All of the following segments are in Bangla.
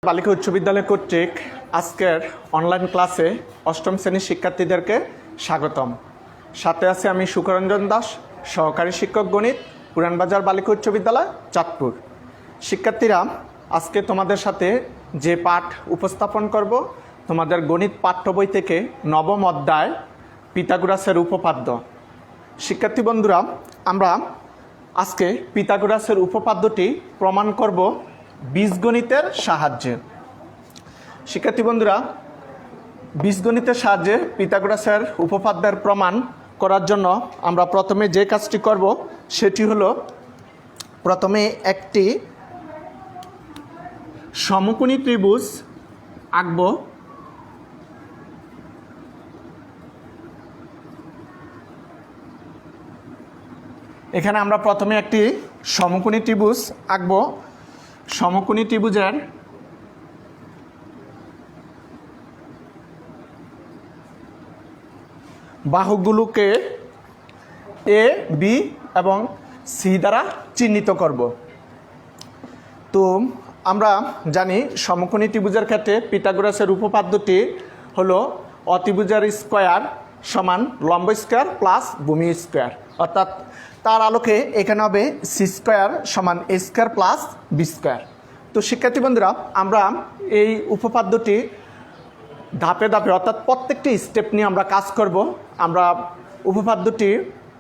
বালিকা উচ্চ বিদ্যালয় কর্তৃক আজকের অনলাইন ক্লাসে অষ্টম শ্রেণীর শিক্ষার্থীদেরকে স্বাগতম। সাথে আছে আমি সুকরঞ্জন দাস, সহকারী শিক্ষক গণিত, পুরানবাজার বালিকা উচ্চ বিদ্যালয়, চাঁদপুর। শিক্ষার্থীরা, আজকে তোমাদের সাথে যে পাঠ উপস্থাপন করব, তোমাদের গণিত পাঠ্য বই থেকে নবম অধ্যায় পিথাগোরাসের উপপাদ্য। শিক্ষার্থী বন্ধুরা, আমরা আজকে পিথাগোরাসের উপপাদ্যটি প্রমাণ করব বীজগণিতের সাহায্যে। শিক্ষার্থী বন্ধুরা, বীজগণিতের সাহায্যে পিথাগোরাসের উপপাদ্যের প্রমাণ করার জন্য আমরা প্রথমে যে কাজটি করব সেটি হলো প্রথমে একটি সমকোণী ত্রিভুজ আঁকব। এখানে আমরা প্রথমে একটি সমকোণী ত্রিভুজ আঁকব। সমকোণী ত্রিভুজের বাহুগুলোকে এ, বি এবং সি দ্বারা চিহ্নিত করব। তো আমরা জানি সমকোণী ত্রিভুজের ক্ষেত্রে পিথাগোরাসের উপপাদ্যটি হলো অতিভুজের স্কোয়ার সমান লম্ব স্কোয়ার প্লাস ভূমি স্কোয়ার, অর্থাৎ তার আলোকে এখানে হবে সি স্কোয়ার সমান এ স্কোয়ার প্লাস বি স্কোয়ার। তো শিক্ষার্থী বন্ধুরা, আমরা এই উপপাদ্যটি ধাপে ধাপে অর্থাৎ প্রত্যেকটি স্টেপ নিয়ে আমরা কাজ করব। আমরা উপপাদ্যটি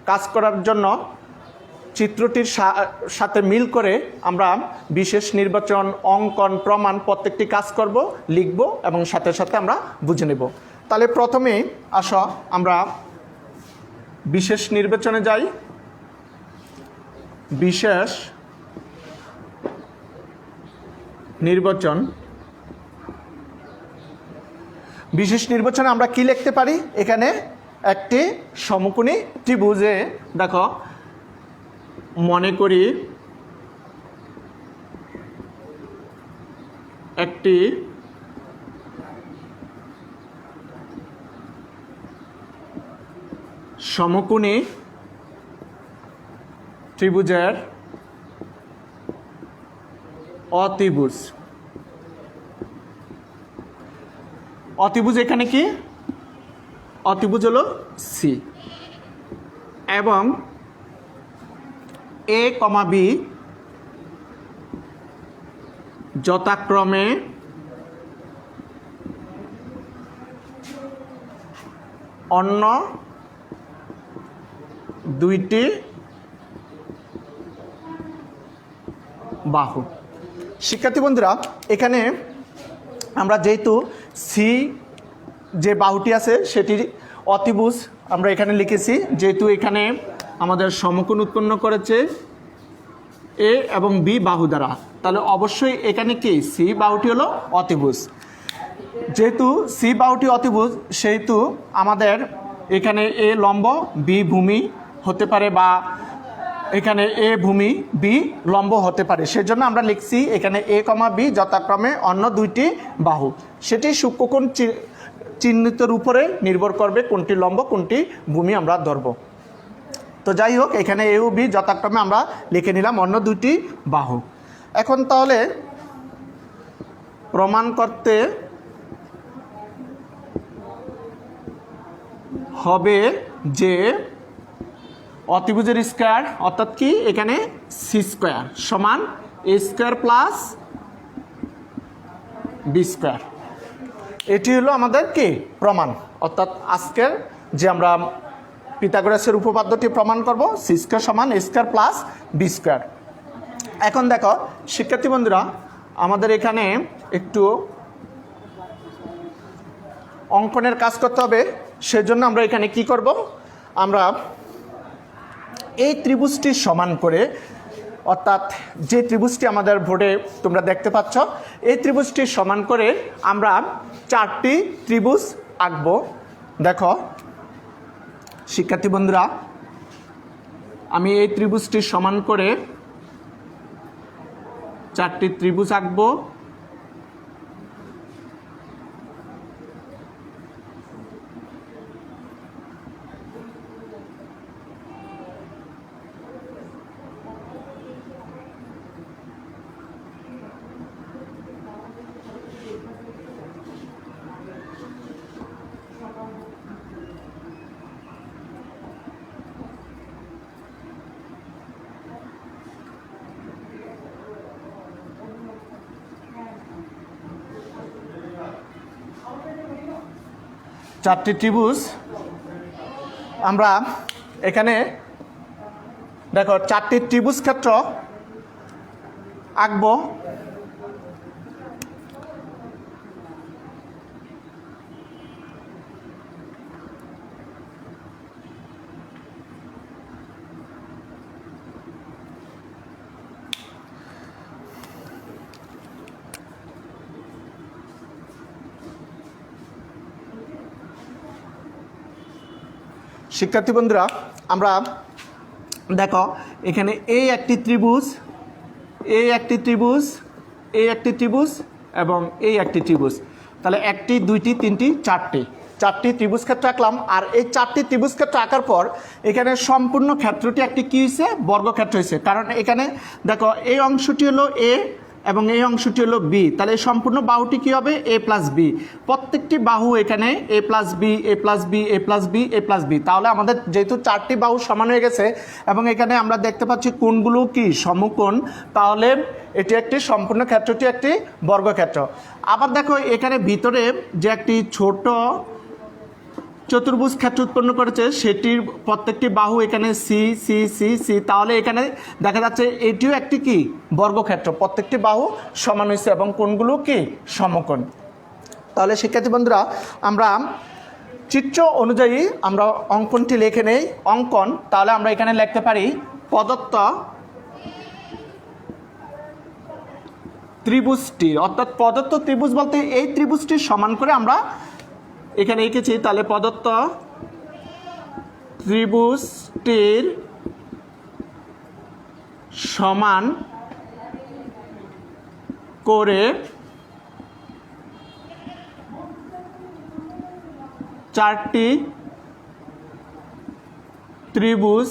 কাজ করার জন্য চিত্রটির সাথে মিল করে আমরা বিশেষ নির্বাচন, অঙ্কন, প্রমাণ প্রত্যেকটি কাজ করব, লিখব এবং সাথে সাথে আমরা বুঝে নেব। তাহলে প্রথমে আসো আমরা বিশেষ নির্বাচনে যাই। বিশেষ নির্বাচন, বিশেষ নির্বাচনে আমরা কি লিখতে পারি? এখানে একটি সমকোণী ত্রিভুজে দেখো, মনে করি একটি সমকোণী ত্রিভুজের অতিভুজ। অতিভুজ এখানে কি? অতিভুজ হলো সি এবং এ কমা বি যথাক্রমে অন্য দুইটি বাহু। শিক্ষার্থী বন্ধুরা, এখানে আমরা যেহেতু সি যে বাহুটি আছে সেটির অতিভুজ আমরা এখানে লিখেছি, যেহেতু এখানে আমাদের সমকোণ উৎপন্ন করেছে এ এবং বি বাহু দ্বারা, তাহলে অবশ্যই এখানে কি সি বাহুটি হলো অতিভুজ। যেহেতু সি বাহুটি অতিভুজ, সেহেতু আমাদের এখানে এ লম্ব, বি ভূমি হতে পারে, বা এখানে এ ভূমি, বি লম্ব হতে পারে। সেজন্য আমরা লিখছি এখানে এ কমা বি যথাক্রমে অন্য দুইটি বাহু। সেটি সূক্ষ্মকোণ চিহ্নিতের উপরে নির্ভর করবে কোনটি লম্ব কোনটি ভূমি আমরা ধরব। তো যাই হোক, এখানে এ ও বি যথাক্রমে আমরা লিখে নিলাম অন্য দুইটি বাহু। এখন তাহলে প্রমাণ করতে হবে যে অতিভুজের স্কোয়ার অর্থাৎ কি এখানে সি স্কোয়ার সমান এ স্কোয়ার প্লাস বি স্কোয়ার। এটি হলো আমাদের কি প্রমাণ, অর্থাৎ আজকের যে আমরা পিথাগোরাসের উপপাদ্যটি প্রমাণ করব সি স্কোয়ার সমান এ স্কোয়ার প্লাস বি স্কোয়ার। এখন দেখো শিক্ষার্থী বন্ধুরা, আমাদের এখানে একটু অঙ্কনের কাজ করতে হবে। সেজন্য আমরা এখানে কি করব? আমরা এই ত্রিভুজটি সমান করে, অর্থাৎ যে ত্রিভুজটি আমাদের বোর্ডে তোমরা দেখতে পাচ্ছ, এই ত্রিভুজটি সমান করে আমরা চারটি ত্রিভুজ আঁকব। দেখো শিক্ষার্থী বন্ধুরা, আমি এই ত্রিভুজটি সমান করে চারটি ত্রিভুজ আঁকব। চারটি ত্রিভুজ আমরা এখানে দেখো চারটি ত্রিভুজ ক্ষেত্র আঁকবো। শিক্ষার্থী বন্ধুরা, আমরা দেখো এখানে এই একটি ত্রিভুজ, এই একটি ত্রিভুজ, এই একটি ত্রিভুজ এবং এই একটি ত্রিভুজ, তাহলে একটি দুইটি তিনটি চারটি ত্রিভুজ ক্ষেত্র আঁকলাম। আর এই চারটি ত্রিভুজ ক্ষেত্র আঁকার পর এখানে সম্পূর্ণ ক্ষেত্রটি একটি কী হয়েছে, বর্গক্ষেত্র হয়েছে। কারণ এখানে দেখো এই অংশটি হলো এ এবং এই অংশটি হলো বি, তাহলে এই সম্পূর্ণ বাহুটি কী হবে, এ প্লাস বি। প্রত্যেকটি বাহু এখানে এ প্লাস বি, এ প্লাস বি, এ প্লাস বি, এ প্লাস বি। তাহলে আমাদের যেহেতু চারটি বাহু সমান হয়ে গেছে এবং এখানে আমরা দেখতে পাচ্ছি কোণগুলো কি সমকোণ, তাহলে এটি একটি সম্পূর্ণ ক্ষেত্রটি একটি বর্গক্ষেত্র। আবার দেখো এখানে ভিতরে যে একটি ছোট চতুর্ভুজ ক্ষেত্র উৎপন্ন করেছে সেটির প্রত্যেকটি বাহু এখানে সি সি সি সি, তাহলে এখানে দেখা যাচ্ছে এটিও একটি কি বর্গক্ষেত্র, প্রত্যেকটি বাহু সমান হয়েছে এবং কোণগুলো কি সমকোণ। তাহলে শিক্ষার্থী বন্ধুরা, আমরা চিত্র অনুযায়ী আমরা অঙ্কনটি লিখে নেই। অঙ্কন, তাহলে আমরা এখানে লিখতে পারি প্রদত্ত ত্রিভুজটি, অর্থাৎ প্রদত্ত ত্রিভুজ বলতে এই ত্রিভুজটির সমান করে আমরা এখানে এঁকেছি। তাহলে প্রদত্ত ত্রিভুজটির সমান করে চারটি ত্রিভুজ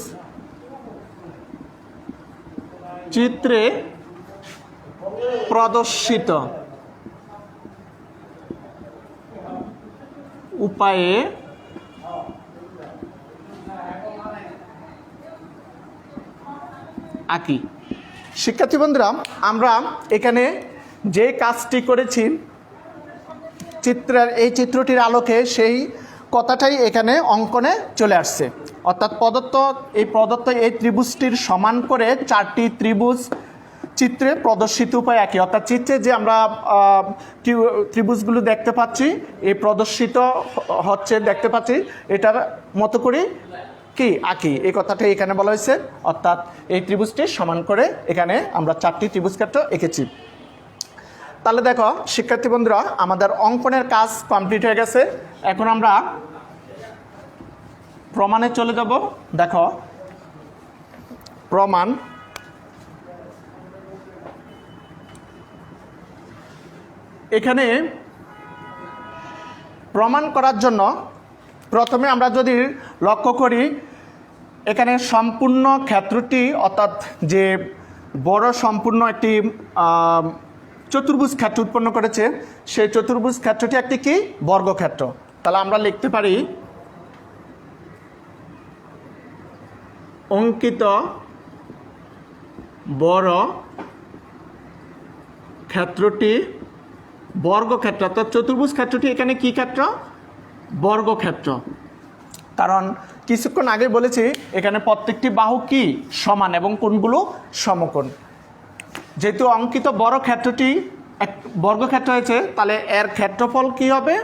চিত্রে প্রদর্শিত উপায়ে আঁকি। শিক্ষার্থী বন্ধুরা, আমরা এখানে যে কাজটি করেছি এই চিত্রটির আলোকে সেই কথাটাই এখানে অঙ্কনে চলে আসছে। অর্থাৎ প্রদত্ত এই ত্রিভুজটির সমান করে চারটি ত্রিভুজ চিত্রে প্রদর্শিত উপায় একই। অর্থাৎ চিত্রে যে আমরা ত্রিভুজগুলো দেখতে পাচ্ছি, এই প্রদর্শিত হচ্ছে দেখতে পাচ্ছি, এটার মতো করে কি আঁকি, এই কথাটা এখানে বলা হয়েছে। অর্থাৎ এই ত্রিভুজটি সমান করে এখানে আমরা চারটি ত্রিভুজ ক্ষেত্র এঁকেছি। তাহলে দেখো শিক্ষার্থী বন্ধুরা, আমাদের অঙ্কনের কাজ কমপ্লিট হয়ে গেছে। এখন আমরা প্রমাণে চলে যাব। দেখো প্রমাণ, এখানে প্রমাণ করার জন্য প্রথমে আমরা যদি লক্ষ্য করি, এখানে সম্পূর্ণ ক্ষেত্রটি অর্থাৎ যে বড় সম্পূর্ণ একটি চতুর্ভুজ ক্ষেত্র উৎপন্ন করেছে, সেই চতুর্ভুজ ক্ষেত্রটি একটি কি বর্গক্ষেত্র। তাহলে আমরা লিখতে পারি অঙ্কিত বড় ক্ষেত্রটি বর্গক্ষেত্র, অর্থাৎ চতুর্ভুজ ক্ষেত্রটি এখানে কি ক্ষেত্র, বর্গক্ষেত্র। কারণ কিছুক্ষণ আগে বলেছি এখানে প্রত্যেকটি বাহু কি সমান এবং কোণগুলো সমকোণ। যেহেতু অঙ্কিত বড় ক্ষেত্রটি এক বর্গক্ষেত্র হয়েছে, তাহলে এর ক্ষেত্রফল কি হবে,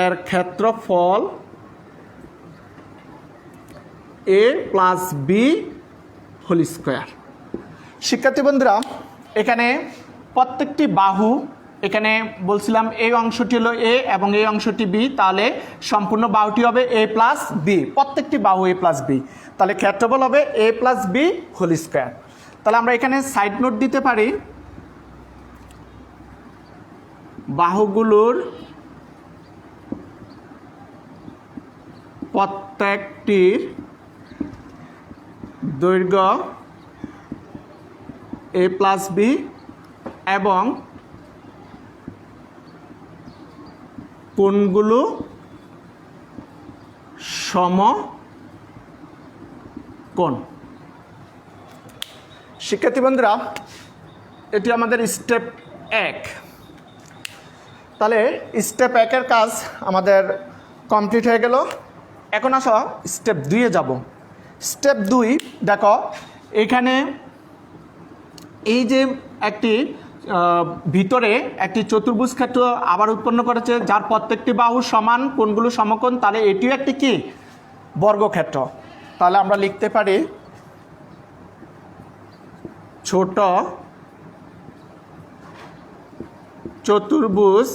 এর ক্ষেত্রফল a plus B whole square. শিক্ষার্থী বন্ধুরা, এখানে প্রত্যেকটি বাহু, এখানে বলছিলাম এই অংশটি হলো এ এবং এই অংশটি বি, তাহলে সম্পূর্ণ বাহুটি হবে এ প্লাস বি, প্রত্যেকটি বাহু এ প্লাস বি, তাহলে ক্ষেত্রফল হবে এ প্লাস বি হোল স্কোয়ার। তাহলে আমরা এখানে সাইড নোট দিতে পারি, বাহুগুলোর প্রত্যেকটির দৈর্ঘ্য এ প্লাস বি এবং কোণগুলো সমকোণ। শিক্ষার্থী বন্ধুরা, এটি আমাদের স্টেপ 1। তাহলে স্টেপ 1-এর কাজ আমাদের কমপ্লিট হয়ে গেল। এখন আসো স্টেপ 2-এ যাব। স্টেপ 2 দেখো, এখানে এই যে একটি ভিতরে একটি চতুর্ভুজ ক্ষেত্র আবার উৎপন্ন করেছে, যার প্রত্যেকটি বাহু সমান, কোণগুলো সমকোণ, তাহলে এটিও একটি কি বর্গক্ষেত্র। তাহলে আমরা লিখতে পারি ছোট চতুর্ভুজ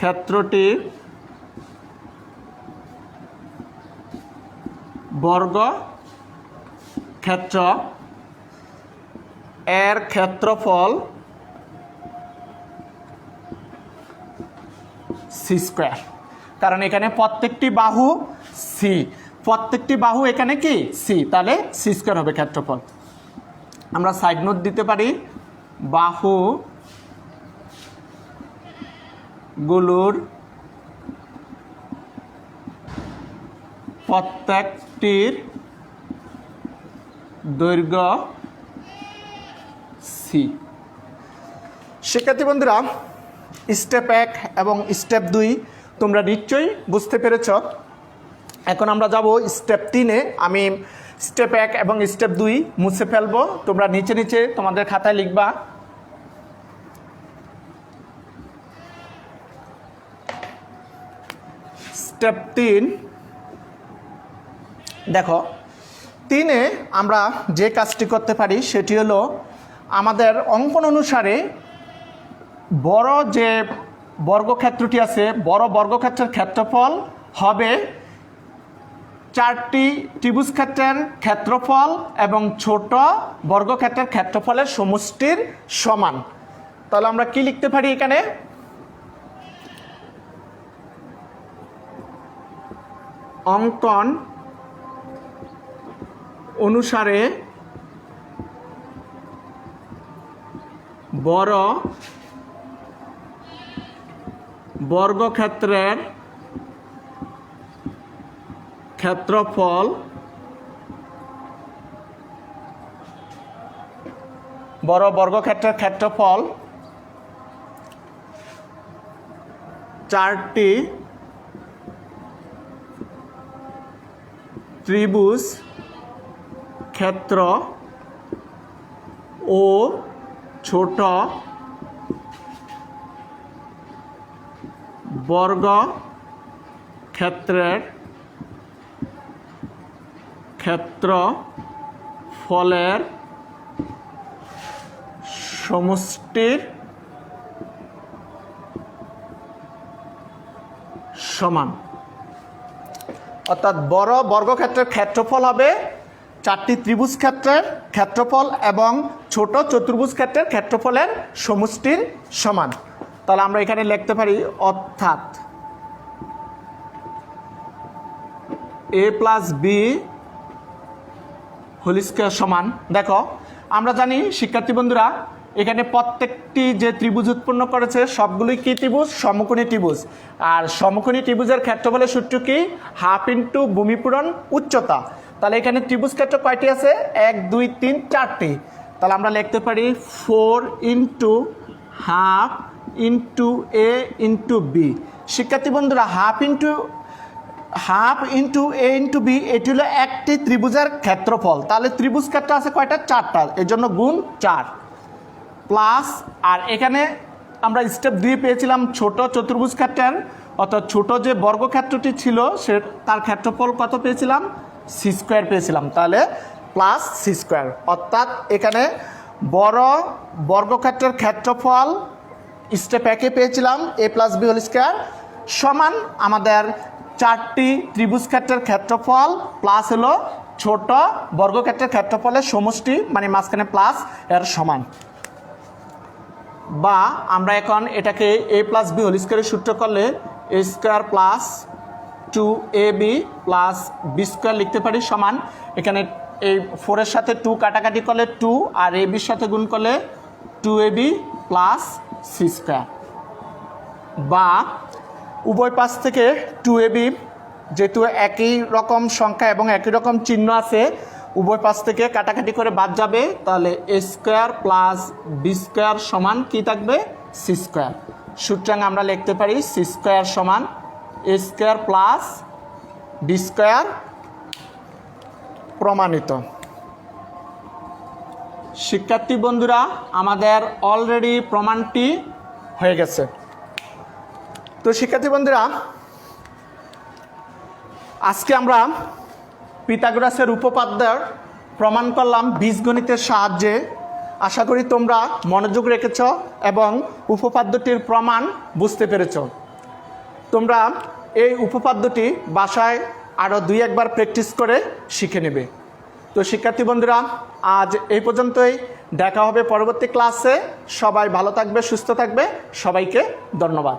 ক্ষেত্রটি বর্গক্ষেত্র, এর ক্ষেত্রফল সি স্কোয়ার। কারণ এখানে প্রত্যেকটি বাহু সি, প্রত্যেকটি বাহু এখানে কি সি, তাহলে সি স্কোয়ার হবে ক্ষেত্রফল। আমরা সাইড নোট দিতে পারি, বাহু গুলোর প্রত্যেকটির দৈর্ঘ্য সি। শিক্ষার্থী বন্ধুরা, স্টেপ 1 এবং স্টেপ 2 তোমরা নিশ্চয়ই বুঝতে পেরেছ। এখন আমরা যাব স্টেপ 3-এ। আমি স্টেপ 1 এবং স্টেপ 2 মুছে ফেলবো, তোমরা নিচে নিচে তোমাদের খাতায় লিখবা। স্টেপ 3 দেখো, 3-এ আমরা যে কাজটি করতে পারি সেটি হলো, আমাদের অঙ্কন অনুসারে বড় যে বর্গক্ষেত্রটি আছে, বড় বর্গক্ষেত্রের ক্ষেত্রফল হবে 4টি ত্রিভুজ ক্ষেত্রের ক্ষেত্রফল এবং ছোট বর্গক্ষেত্রের ক্ষেত্রফলের সমষ্টির সমান। তাহলে আমরা কি লিখতে পারি এখানে, অঙ্কন অনুসারে বড় বর্গক্ষেত্রের ক্ষেত্রফল বড় বর্গক্ষেত্রের ক্ষেত্রফল 4টি ত্রিভুজ ক্ষেত্র ও ছোট বর্গক্ষেত্রের ক্ষেত্রফলের সমষ্টির সমান। অর্থাৎ বড় বর্গক্ষেত্রের ক্ষেত্রফল হবে 4টি ত্রিভুজ ক্ষেত্রের ক্ষেত্রফল এবং ছোট চতুর্ভুজ ক্ষেত্রের ক্ষেত্রফলের সমষ্টির সমান। তাহলে আমরা এখানে লিখতে পারি, অর্থাৎ a + b হোল স্কয়ার সমান। দেখো, আমরা জানি শিক্ষার্থী বন্ধুরা, এখানে প্রত্যেকটি যে ত্রিভুজ উৎপন্ন করেছে সবগুলোই কি ত্রিভুজ, সমকোণী ত্রিভুজ। আর সমকোণী ত্রিভুজের ক্ষেত্রফলের সূত্র কি, হাফ ইন্টু ভূমি পূরণ উচ্চতা। তাহলে এখানে ত্রিভুজ ক্ষেত্র কয়টি আছে, 1 2 3 4টি। তাহলে আমরা লিখতে পারি 4 ইন্টু হাফ ইন্টু এ ইন্টু বি। শিক্ষার্থী বন্ধুরা, হাফ ইন্টু এ ইন্টু বি এটি হলো একটি ত্রিভুজের ক্ষেত্রফল। তাহলে ত্রিভুজ ক্ষেত্র আছে কয়টা, 4টা, এর জন্য গুণ 4 প্লাস, আর এখানে আমরা স্টেপ 2 পেয়েছিলাম ছোট চতুর্ভুজ ক্ষেত্রের, অর্থাৎ ছোট যে বর্গক্ষেত্রটি ছিল সে তার ক্ষেত্রফল কত পেয়েছিলাম, সি স্কোয়ার পেয়েছিলাম। তাহলে প্লাস সি স্কোয়ার, অর্থাৎ এখানে বড় বর্গক্ষেত্রের ক্ষেত্রফল স্টেপ 1-এ পেয়েছিলাম a + b হোল স্কয়ার সমান আমাদের 4টি ত্রিভুজ ক্ষেত্রের ক্ষেত্রফল প্লাস হলো ছোট বর্গক্ষেত্রের ক্ষেত্রফলের সমষ্টি, মানে মাঝখানে প্লাস এর সমান। বা আমরা এখন এটাকে a + b হোল স্কয়ারের সূত্র করলে a square plus 2ab plus b square লিখতে পারি সমান, এখানে এই 4-এর সাথে 2 কাটাকাটি করলে 2 আর ab-র সাথে গুণ করলে 2ab প্লাস c স্কয়ার। বা উভয় পাশ থেকে 2ab, যেহেতু একই রকম সংখ্যা এবং একই রকম চিহ্ন আছে, উভয় পাশ থেকে কাটাকাটি করে বাদ যাবে, তাহলে a square plus b square সমান কি থাকবে, c স্কয়ার। সুতরাং আমরা লিখতে পারি সি স্কোয়ার সমান এ স্কোয়ার প্লাস বি স্কোয়ার প্রমাণিত। শিক্ষার্থী বন্ধুরা, আমাদের অলরেডি প্রমাণটি হয়ে গেছে। তো শিক্ষার্থী বন্ধুরা, আজকে আমরা পিথাগোরাসের উপপাদ্যের প্রমাণ করলাম বীজগণিতের সাহায্যে। আশা করি তোমরা মনোযোগ রেখেছ এবং উপপাদ্যটির প্রমাণ বুঝতে পেরেছ। তোমরা এই উপপাদ্যটি বাসায় আরও 2-1বার প্র্যাকটিস করে শিখে নেবে। তো শিক্ষার্থী বন্ধুরা, আজ এই পর্যন্তই। দেখা হবে পরবর্তী ক্লাসে। সবাই ভালো থাকবে, সুস্থ থাকবে। সবাইকে ধন্যবাদ।